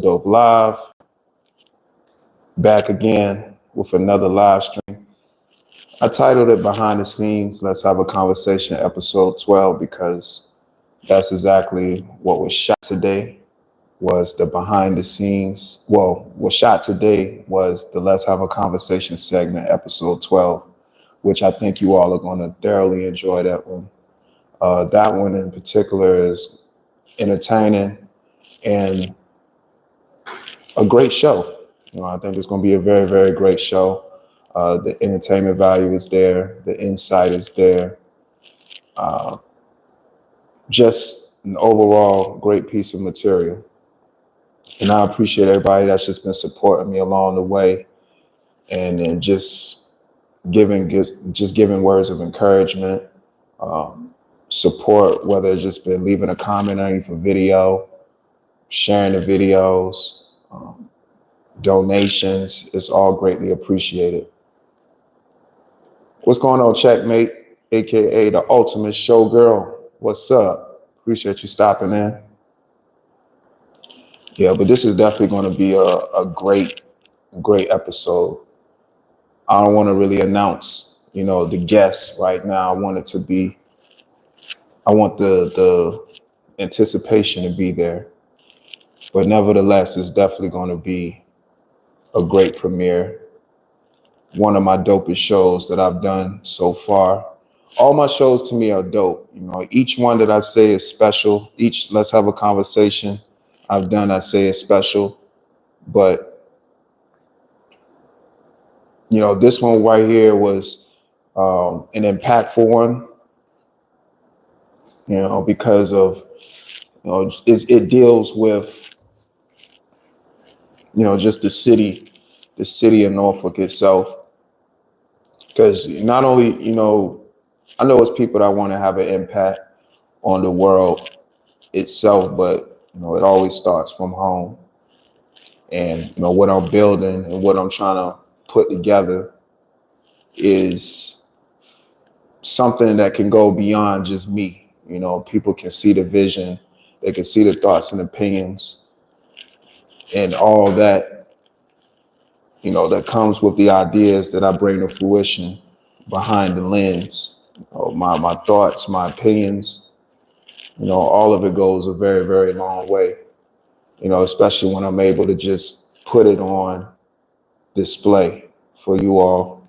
Dope Live, back again with another live stream. I titled it Behind the Scenes, Let's Have a Conversation, episode 12, because that's exactly what was shot today, was the behind the scenes. Well, what shot today was the Let's Have a Conversation segment, episode 12, which I think you all are going to thoroughly enjoy that one. That one in particular is entertaining and a great show. I think it's going to be a very, very great show. The entertainment value is there. The insight is there. Uh, just an overall great piece of material. And I appreciate everybody that's just been supporting me along the way, and just giving words of encouragement, support, whether it's just been leaving a comment underneath a video, sharing the videos, donations. It's all greatly appreciated. What's going on, Checkmate, aka the ultimate showgirl? What's up? Appreciate you stopping in. Yeah, but this is definitely going to be a great episode. I don't want to really announce, the guests right now. I want the anticipation to be there. But nevertheless, it's definitely going to be a great premiere. One of my dopest shows that I've done so far. All my shows to me are dope. Each one that I say is special. Each Let's Have a Conversation I've done, I say is special. But, this one right here was an impactful one, because of, it deals with, just the city of Norfolk itself. Because not only, I know it's people that want to have an impact on the world itself, but, it always starts from home. And, what I'm building and what I'm trying to put together is something that can go beyond just me. People can see the vision, they can see the thoughts and opinions and all that, that comes with the ideas that I bring to fruition behind the lens. My thoughts, my opinions, all of it goes a very, very long way, especially when I'm able to just put it on display for you all,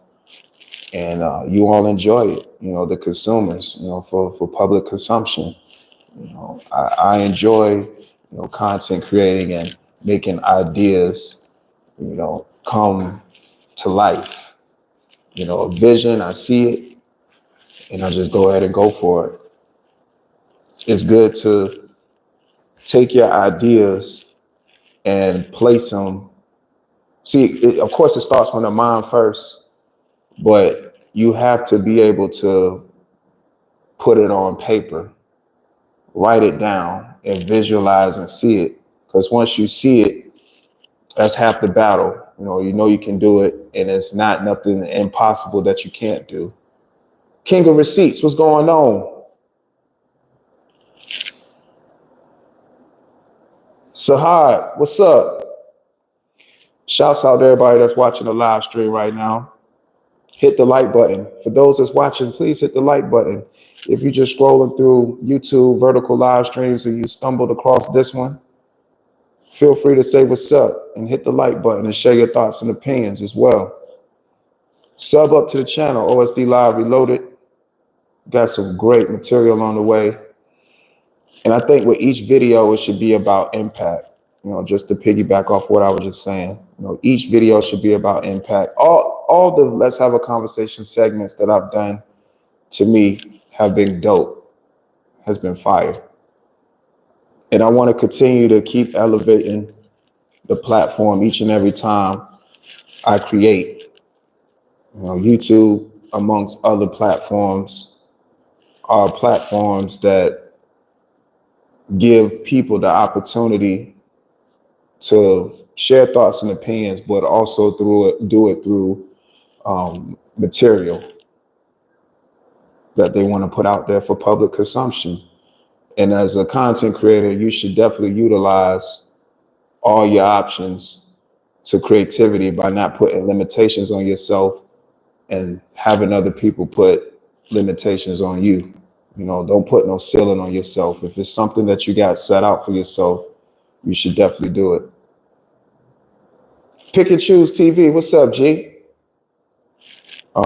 and you all enjoy it, the consumers, for public consumption. I enjoy, content creating and making ideas, come to life. A vision, I see it, and I just go ahead and go for it. It's good to take your ideas and place them. See, of course, it starts from the mind first, but you have to be able to put it on paper, write it down, and visualize and see it. Because once you see it, that's half the battle. You can do it, and it's not nothing impossible that you can't do. King of Receipts, what's going on? Sahad, what's up? Shouts out to everybody that's watching the live stream right now. Hit the like button. For those that's watching, please hit the like button. If you're just scrolling through YouTube vertical live streams and you stumbled across this one, feel free to say what's up and hit the like button and share your thoughts and opinions as well. Sub up to the channel, OSD Live Reloaded. Got some great material on the way. And I think with each video, it should be about impact. Just to piggyback off what I was just saying, each video should be about impact. All the Let's Have a Conversation segments that I've done, to me, have been dope, has been fire. And I want to continue to keep elevating the platform each and every time I create. YouTube, amongst other platforms, are platforms that give people the opportunity to share thoughts and opinions, but also do it through material that they want to put out there for public consumption. And as a content creator, you should definitely utilize all your options to creativity by not putting limitations on yourself and having other people put limitations on you. You know, don't put no ceiling on yourself. If it's something that you got set out for yourself, you should definitely do it. Pick and Choose TV. What's up, G?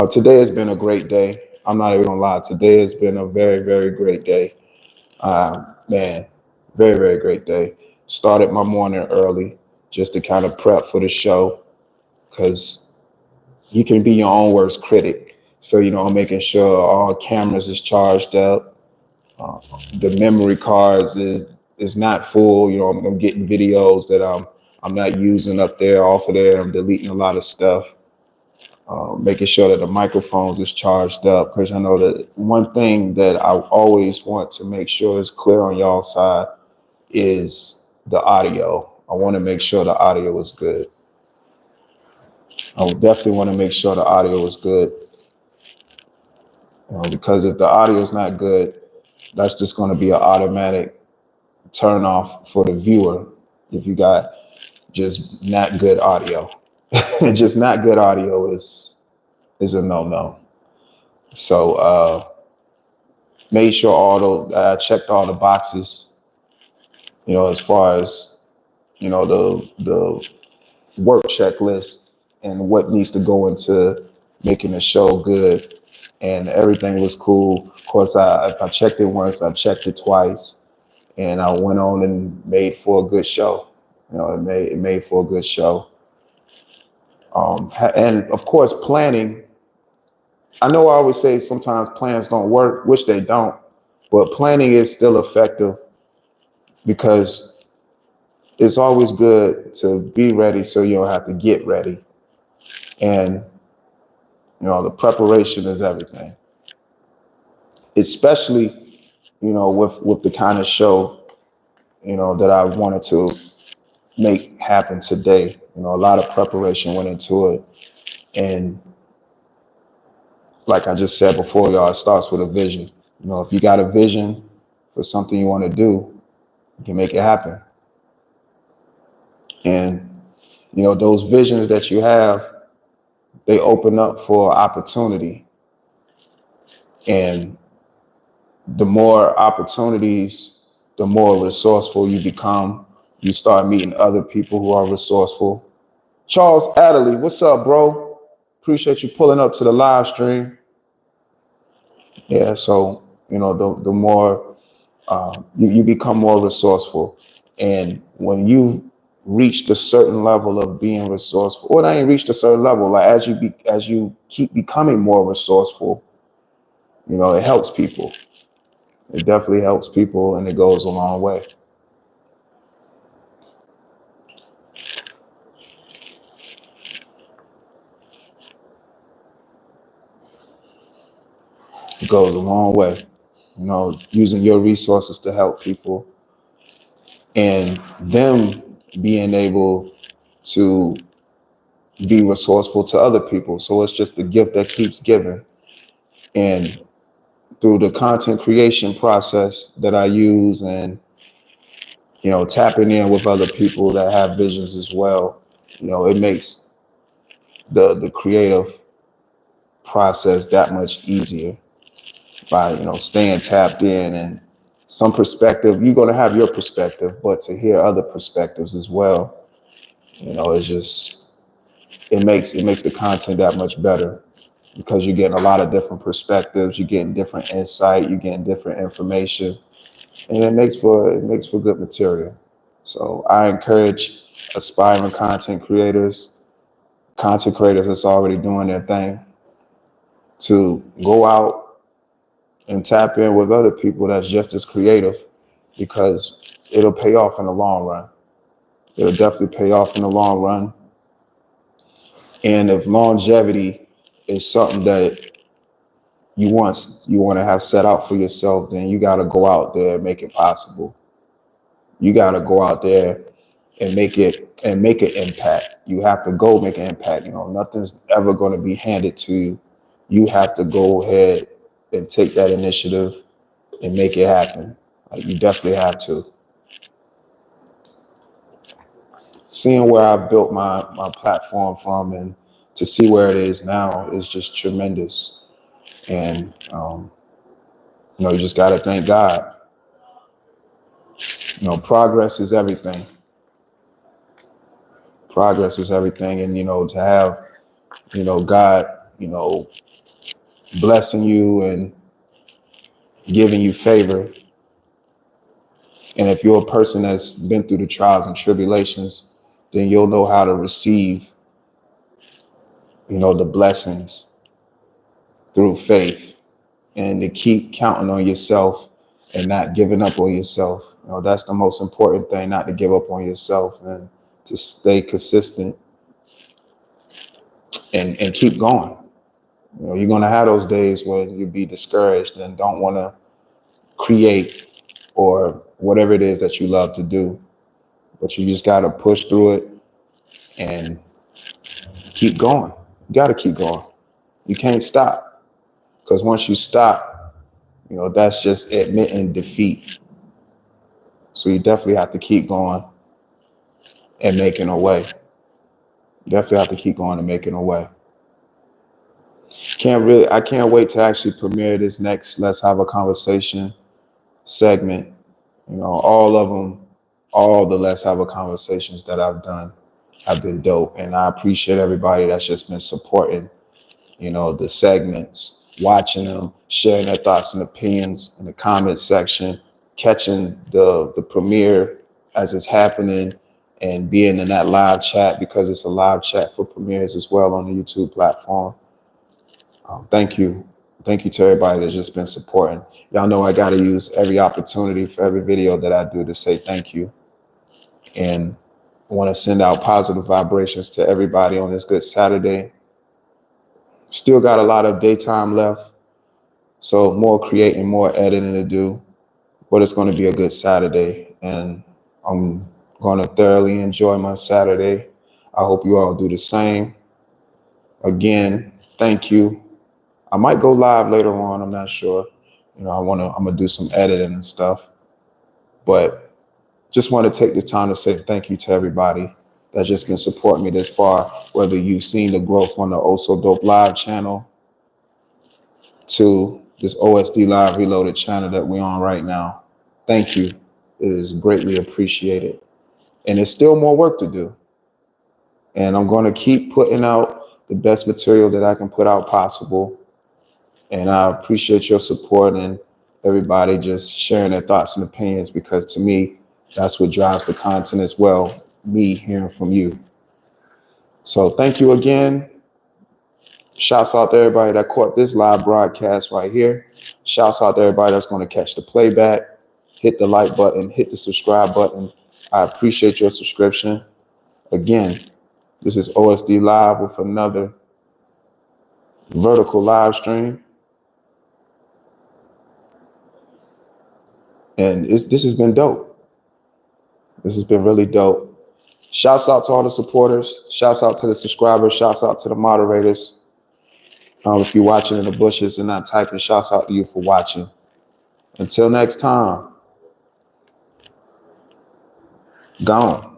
Today has been a great day. I'm not even gonna lie. Today has been a very, very great day. Man, very, very great day. Started my morning early just to kind of prep for the show because you can be your own worst critic. So, you know, I'm making sure all cameras is charged up. Uh, the memory cards is not full. You know, I'm getting videos that I'm not using up there off of there. I'm deleting a lot of stuff. Making sure that the microphones is charged up because I know that one thing that I always want to make sure is clear on y'all side is the audio. I want to make sure the audio is good. I would definitely want to make sure the audio is good, because if the audio is not good, that's just going to be an automatic turn off for the viewer if you got just not good audio. Just not good audio is a no-no. So made sure I checked all the boxes, you know, as far as, you know, the work checklist and what needs to go into making the show good. And everything was cool. Of course, if I checked it once, I checked it twice, and I went on and made for a good show. You know, it made for a good show. And of course, planning. I know I always say sometimes plans don't work, which they don't, but planning is still effective because it's always good to be ready so you don't have to get ready. And, you know, the preparation is everything, especially, you know, with the kind of show, you know, that I wanted to make happen today. You know, a lot of preparation went into it. And like I just said before, y'all, it starts with a vision. You know, if you got a vision for something you want to do, you can make it happen. And, you know, those visions that you have, they open up for opportunity. And the more opportunities, the more resourceful you become. You start meeting other people who are resourceful. Charles Adderley, what's up, bro? Appreciate you pulling up to the live stream. Yeah, so, you know, the more you become more resourceful. And when you reached a certain level of being resourceful, or I ain't reached a certain level, like as you keep becoming more resourceful, you know, it helps people. It definitely helps people, and it goes a long way. It goes a long way. You know, using your resources to help people and them being able to be resourceful to other people. So it's just the gift that keeps giving. And through the content creation process that I use and, you know, tapping in with other people that have visions as well, you know, it makes the creative process that much easier by, you know, staying tapped in. And some perspective, you're going to have your perspective, but to hear other perspectives as well, you know, it's just, it makes the content that much better because you're getting a lot of different perspectives, you're getting different insight, you're getting different information, and it makes for good material. So I encourage aspiring content creators that's already doing their thing, to go out and tap in with other people that's just as creative, because it'll pay off in the long run. It'll definitely pay off in the long run. And if longevity is something that you want to have set out for yourself, then you got to go out there and make it possible. You got to go out there and make an impact. You have to go make an impact. You know, nothing's ever going to be handed to you. You have to go ahead and take that initiative and make it happen. Like, you definitely have to. seeing where I built my platform from and to see where it is now is just tremendous. And you just got to thank God. Progress is everything. Progress is everything. And, to have, God, blessing you and giving you favor. And if you're a person that's been through the trials and tribulations, then you'll know how to receive, the blessings through faith, and to keep counting on yourself and not giving up on yourself. That's the most important thing, not to give up on yourself and to stay consistent and keep going. You're going to have those days when you be discouraged and don't want to create or whatever it is that you love to do, but you just got to push through it and keep going. You got to keep going. You can't stop, because once you stop, that's just admitting defeat. So you definitely have to keep going and making a way. Definitely have to keep going and making a way. I can't wait to actually premiere this next Let's Have a Conversation segment. All of them, all the Let's Have a Conversations that I've done have been dope. And I appreciate everybody that's just been supporting, the segments, watching them, sharing their thoughts and opinions in the comment section, catching the premiere as it's happening, and being in that live chat, because it's a live chat for premieres as well on the YouTube platform. Thank you. Thank you to everybody that's just been supporting. Y'all know I got to use every opportunity for every video that I do to say thank you. And I want to send out positive vibrations to everybody on this good Saturday. Still got a lot of daytime left, so more creating, more editing to do, but it's going to be a good Saturday, and I'm going to thoroughly enjoy my Saturday. I hope you all do the same. Again, thank you. I might go live later on. I'm not sure. I'm gonna do some editing and stuff, but just want to take the time to say thank you to everybody that's just been supporting me this far, whether you've seen the growth on the Oh So Dope Live channel to this OSD Live Reloaded channel that we're on right now. Thank you. It is greatly appreciated. And there's still more work to do. And I'm going to keep putting out the best material that I can put out possible. And I appreciate your support and everybody just sharing their thoughts and opinions, because to me, that's what drives the content as well, me hearing from you. So thank you again. Shouts out to everybody that caught this live broadcast right here. Shouts out to everybody that's going to catch the playback. Hit the like button, hit the subscribe button. I appreciate your subscription. Again, this is OSD Live with another vertical live stream. And this has been dope. This has been really dope. Shouts out to all the supporters. Shouts out to the subscribers. Shouts out to the moderators. If you're watching in the bushes and not typing, shouts out to you for watching. Until next time, gone.